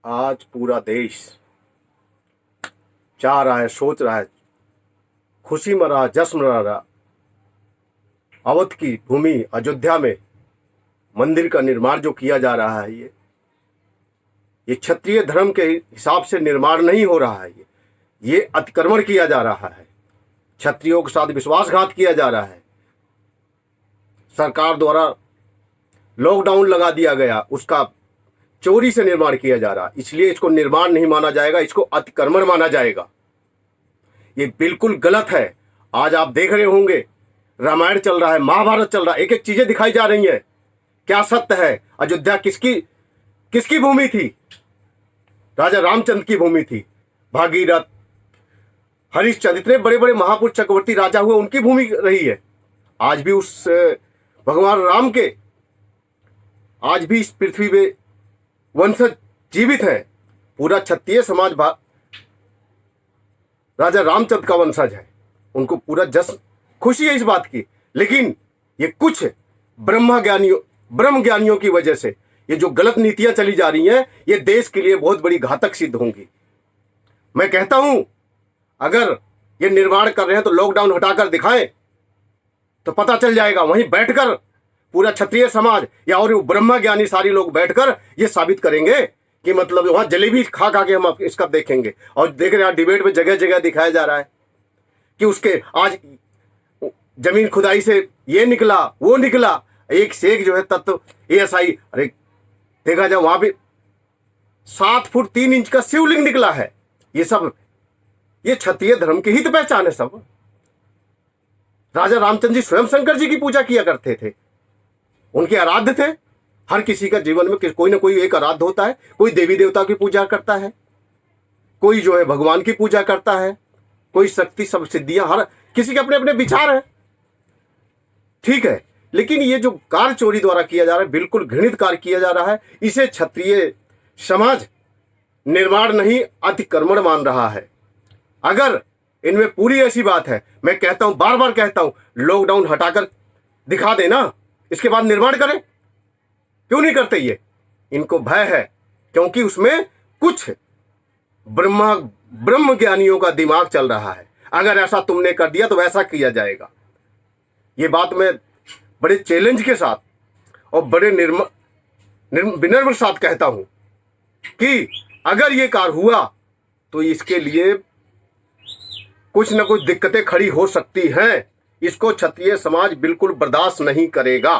आज पूरा देश चाह रहा है, सोच रहा है, खुशी मना, जश्न मना रहा। अवध की भूमि अयोध्या में मंदिर का निर्माण जो किया जा रहा है, ये क्षत्रिय धर्म के हिसाब से निर्माण नहीं हो रहा है। ये अतिक्रमण किया जा रहा है, क्षत्रियों के साथ विश्वासघात किया जा रहा है। सरकार द्वारा लॉकडाउन लगा दिया गया, उसका चोरी से निर्माण किया जा रहा, इसलिए इसको निर्माण नहीं माना जाएगा, इसको अतिक्रमण माना जाएगा। ये बिल्कुल गलत है। आज आप देख रहे होंगे रामायण चल रहा है, महाभारत चल रहा है, एक एक चीजें दिखाई जा रही हैं। क्या सत्य है? अयोध्या किसकी भूमि थी? राजा रामचंद्र की भूमि थी। भागीरथ, हरिश्चंद्र, इतने बड़े बड़े महापुरुष चक्रवर्ती राजा हुए, उनकी भूमि रही है। आज भी उस भगवान राम के आज भी इस पृथ्वी पे वंशज जीवित हैं। पूरा क्षत्रिय समाज राजा रामचंद्र का वंशज है, उनको पूरा जश्न खुशी है इस बात की। लेकिन ये कुछ ब्रह्म ज्ञानियों की वजह से ये जो गलत नीतियां चली जा रही हैं, ये देश के लिए बहुत बड़ी घातक सिद्ध होंगी। मैं कहता हूं, अगर ये निर्माण कर रहे हैं तो लॉकडाउन हटाकर दिखाएं तो पता चल जाएगा। वहीं बैठकर पूरा क्षत्रिय समाज या और ब्रह्म ज्ञानी सारी लोग बैठकर ये साबित करेंगे कि मतलब वहां जलेबी खा के हम इसका देखेंगे। और देख रहे हैं डिबेट में जगह जगह दिखाया जा रहा है कि उसके आज जमीन खुदाई से ये निकला, वो निकला, एक से एक जो है तत्व ASI। अरे देखा जाए वहां भी 7 फुट 3 इंच का शिवलिंग निकला है। ये क्षत्रिय धर्म की ही तो पहचान है सब। राजा रामचंद्र जी स्वयं शंकर जी की पूजा किया करते थे, उनके आराध्य थे। हर किसी का जीवन में कोई ना कोई एक आराध्य होता है। कोई देवी देवता की पूजा करता है, कोई जो है भगवान की पूजा करता है, कोई शक्ति, सब सिद्धियां, हर किसी के अपने अपने विचार हैं। ठीक है, लेकिन ये जो कार्य चोरी द्वारा किया जा रहा है, बिल्कुल घृणित कार्य किया जा रहा है। इसे क्षत्रिय समाज निर्माण नहीं अतिक्रमण मान रहा है। अगर इनमें पूरी ऐसी बात है, मैं कहता हूं, बार बार कहता हूं, लॉकडाउन हटाकर दिखा देना, इसके बाद निर्माण करें। क्यों नहीं करते? ये इनको भय है, क्योंकि उसमें कुछ ब्रह्म ज्ञानियों का दिमाग चल रहा है। अगर ऐसा तुमने कर दिया तो वैसा किया जाएगा। ये बात मैं बड़े चैलेंज के साथ और बड़े विनम्र साथ कहता हूं कि अगर ये कार्य हुआ तो इसके लिए कुछ न कुछ दिक्कतें खड़ी हो सकती हैं। इसको क्षत्रिय समाज बिल्कुल बर्दाश्त नहीं करेगा।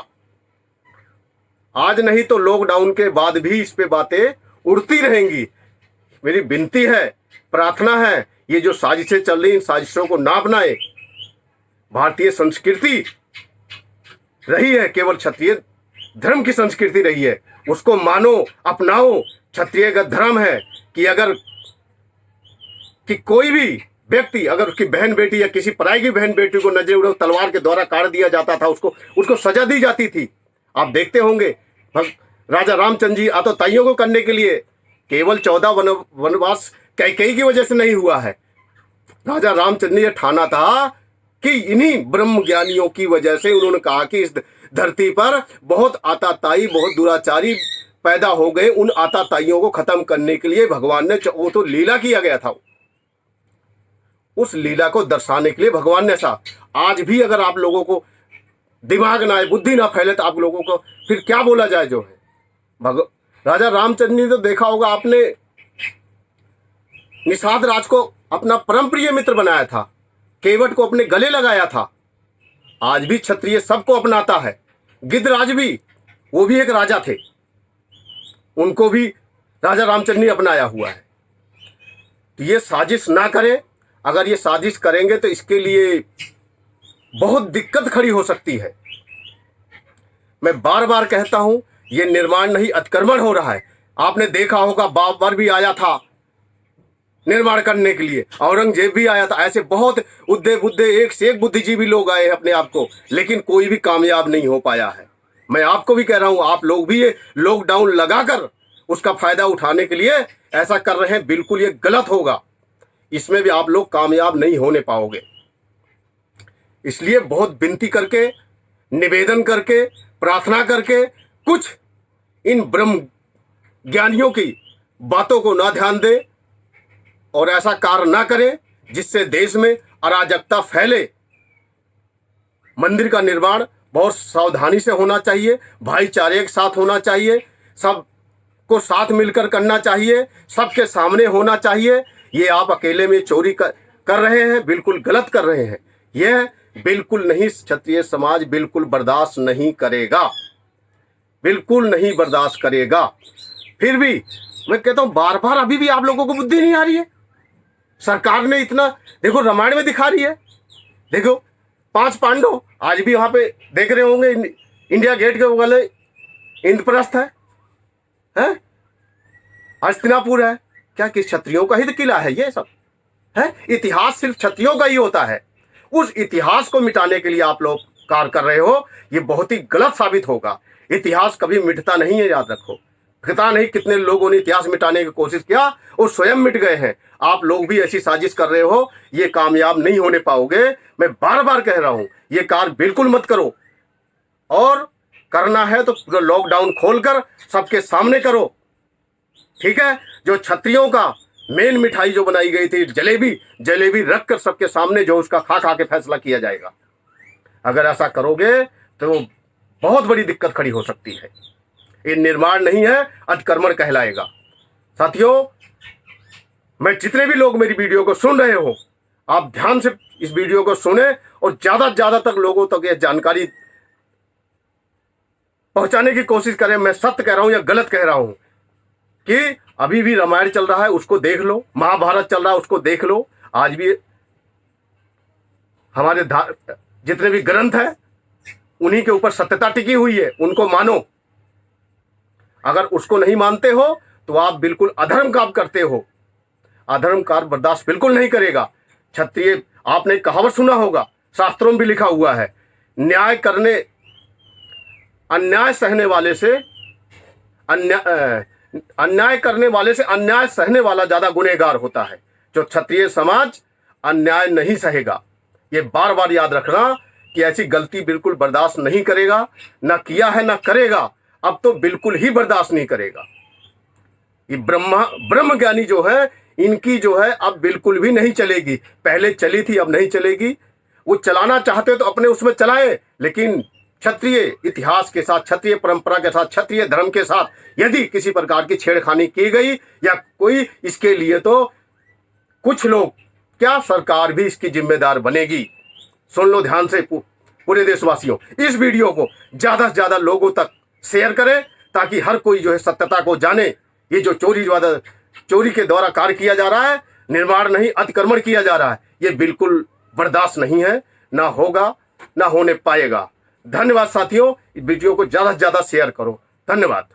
आज नहीं तो लॉकडाउन के बाद भी इस पे बातें उड़ती रहेंगी। मेरी विनती है, प्रार्थना है, ये जो साजिशें चल रही, इन साजिशों को ना अपनाए। भारतीय संस्कृति रही है, केवल क्षत्रिय धर्म की संस्कृति रही है, उसको मानो, अपनाओ। क्षत्रिय का धर्म है कि कोई भी व्यक्ति अगर उसकी बहन बेटी या किसी पराई की बहन बेटी को नजर उड़े, तलवार के द्वारा काट दिया जाता था, उसको सजा दी जाती थी। आप देखते होंगे राजा रामचंद्र जी आतताइयों को करने के लिए केवल 14 वनवास कैकेयी की वजह से नहीं हुआ है। राजा रामचंद्र ने यह ठाना था कि इन्हीं ब्रह्म ज्ञानियों की वजह से, उन्होंने कहा कि इस धरती पर बहुत आताताई, बहुत दुराचारी पैदा हो गए। उन आताताइयों को खत्म करने के लिए भगवान ने, वो तो लीला किया गया था, उस लीला को दर्शाने के लिए भगवान ने ऐसा। आज भी अगर आप लोगों को दिमाग ना आए, बुद्धि ना फैले, तो आप लोगों को फिर क्या बोला जाए? जो है राजा रामचंद्र ने तो देखा होगा आपने, निषाद राज को अपना परम प्रिय मित्र बनाया था, केवट को अपने गले लगाया था। आज भी क्षत्रिय सबको अपनाता है। गिद्धराज भी, वो भी एक राजा थे, उनको भी राजा रामचंद्र ने अपनाया हुआ है। तो ये साजिश ना करें। अगर ये साजिश करेंगे तो इसके लिए बहुत दिक्कत खड़ी हो सकती है। मैं बार बार कहता हूं, ये निर्माण नहीं अतिक्रमण हो रहा है। आपने देखा होगा बाबर भी आया था निर्माण करने के लिए, औरंगजेब भी आया था, ऐसे बहुत बुद्धे एक से एक बुद्धिजीवी लोग आए अपने आप को, लेकिन कोई भी कामयाब नहीं हो पाया है। मैं आपको भी कह रहा हूं, आप लोग भी ये लॉकडाउन लगाकर उसका फायदा उठाने के लिए ऐसा कर रहे हैं, बिल्कुल ये गलत होगा। इसमें भी आप लोग कामयाब नहीं होने पाओगे। इसलिए बहुत विनती करके, निवेदन करके, प्रार्थना करके, कुछ इन ब्रह्म ज्ञानियों की बातों को ना ध्यान दे और ऐसा कार्य ना करे जिससे देश में अराजकता फैले। मंदिर का निर्माण बहुत सावधानी से होना चाहिए, भाईचारे के साथ होना चाहिए, सबको साथ मिलकर करना चाहिए, सबके सामने होना चाहिए। ये आप अकेले में चोरी कर रहे हैं, बिल्कुल गलत कर रहे हैं। यह बिल्कुल नहीं, क्षत्रिय समाज बिल्कुल बर्दाश्त नहीं करेगा, बिल्कुल नहीं बर्दाश्त करेगा। फिर भी मैं कहता हूं बार बार अभी भी आप लोगों को बुद्धि नहीं आ रही है। सरकार ने इतना, देखो रामायण में दिखा रही है, देखो 5 पांडव आज भी वहां पे देख रहे होंगे, इंडिया गेट के बगल इंद्रप्रस्थ है, हस्तिनापुर है। क्या किस क्षत्रियों का ही तो किला है ये सब है? इतिहास सिर्फ क्षत्रियों का ही होता है। उस इतिहास को मिटाने के लिए आप लोग कार्य कर रहे हो, ये बहुत ही गलत साबित होगा। इतिहास कभी मिटता नहीं है, याद रखो। पता नहीं कितने लोगों ने इतिहास मिटाने की कोशिश किया और स्वयं मिट गए हैं। आप लोग भी ऐसी साजिश कर रहे हो, ये कामयाब नहीं होने पाओगे। मैं बार बार कह रहा हूं, ये कार्य बिल्कुल मत करो, और करना है तो पूरा लॉकडाउन खोलकर सबके सामने करो, ठीक है। जो क्षत्रियों का मेन मिठाई जो बनाई गई थी जलेबी रखकर सबके सामने जो उसका खा के फैसला किया जाएगा। अगर ऐसा करोगे तो बहुत बड़ी दिक्कत खड़ी हो सकती है। ये निर्माण नहीं है, अतिक्रमण कहलाएगा। साथियों, मैं जितने भी लोग मेरी वीडियो को सुन रहे हो, आप ध्यान से इस वीडियो को सुने और ज्यादा से ज्यादा तक लोगों तक यह जानकारी पहुंचाने की कोशिश करें। मैं सत्य कह रहा हूं या गलत कह रहा हूं कि अभी भी रामायण चल रहा है, उसको देख लो, महाभारत चल रहा है, उसको देख लो। आज भी हमारे जितने भी ग्रंथ हैं उन्हीं के ऊपर सत्यता टिकी हुई है, उनको मानो। अगर उसको नहीं मानते हो तो आप बिल्कुल अधर्म काम करते हो। अधर्म कार्य बर्दाश्त बिल्कुल नहीं करेगा। क्षत्रिय, आपने कहावत सुना होगा, शास्त्रों में भी लिखा हुआ है, अन्याय करने वाले से अन्याय सहने वाला ज्यादा गुनहगार होता है। जो क्षत्रिय समाज अन्याय नहीं सहेगा। ये बार बार याद रखना कि ऐसी गलती बिल्कुल बर्दाश्त नहीं करेगा, ना किया है ना करेगा, अब तो बिल्कुल ही बर्दाश्त नहीं करेगा। ये ब्रह्म ज्ञानी जो है, इनकी जो है अब बिल्कुल भी नहीं चलेगी। पहले चली थी, अब नहीं चलेगी। वो चलाना चाहते तो अपने उसमें चलाए, लेकिन क्षत्रिय इतिहास के साथ, क्षत्रिय परंपरा के साथ, क्षत्रिय धर्म के साथ यदि किसी प्रकार की छेड़खानी की गई या कोई, इसके लिए तो कुछ लोग क्या, सरकार भी इसकी जिम्मेदार बनेगी। सुन लो ध्यान से पूरे देशवासियों, इस वीडियो को ज्यादा से ज्यादा लोगों तक शेयर करें ताकि हर कोई जो है सत्यता को जाने। ये जो चोरी के द्वारा कार्य किया जा रहा है, निर्माण नहीं अतिक्रमण किया जा रहा है, ये बिल्कुल बर्दाश्त नहीं है, ना होगा ना होने पाएगा। धन्यवाद साथियों, इस वीडियो को ज्यादा से ज्यादा शेयर करो। धन्यवाद।